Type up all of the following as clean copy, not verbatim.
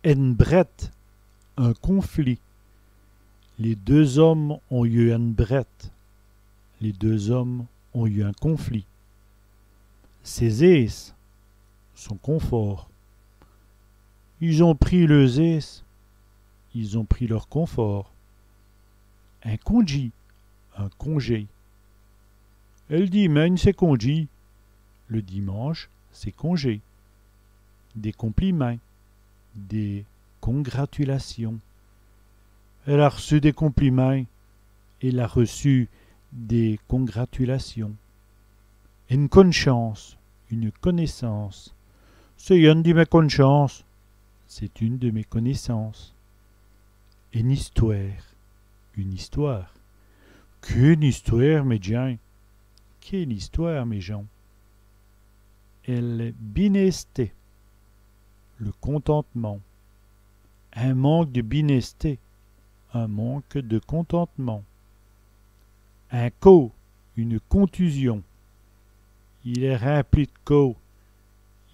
En bret, un conflit. Les deux hommes ont eu un bret. Les deux hommes ont eu un conflit. Ses aces, son confort. Ils ont pris leurs aces. Ils ont pris leur confort. Un congé, un congé. Elle dit, mais c'est congé. Le dimanche, c'est congé. Des compliments, des congratulations. Elle a reçu des compliments. Elle a reçu des congratulations. Une conscience, une connaissance. C'est une de mes connaissances. C'est une de mes connaissances. Une histoire. Une histoire. Qu'une histoire, mes gens. Quelle histoire, mes gens. Elle binesté. Le contentement. Un manque de binesté. Un manque de contentement. Un co. Une contusion. Il est rempli de co.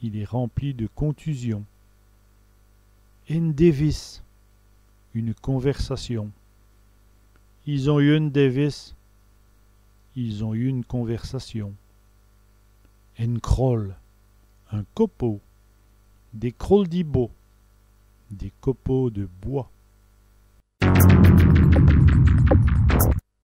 Il est rempli de contusion. Une dévice. Une conversation. Ils ont eu une dévice. Ils ont eu une conversation. Une crolle. Un copeau. Des crolles d'ibot. Des copeaux de bois.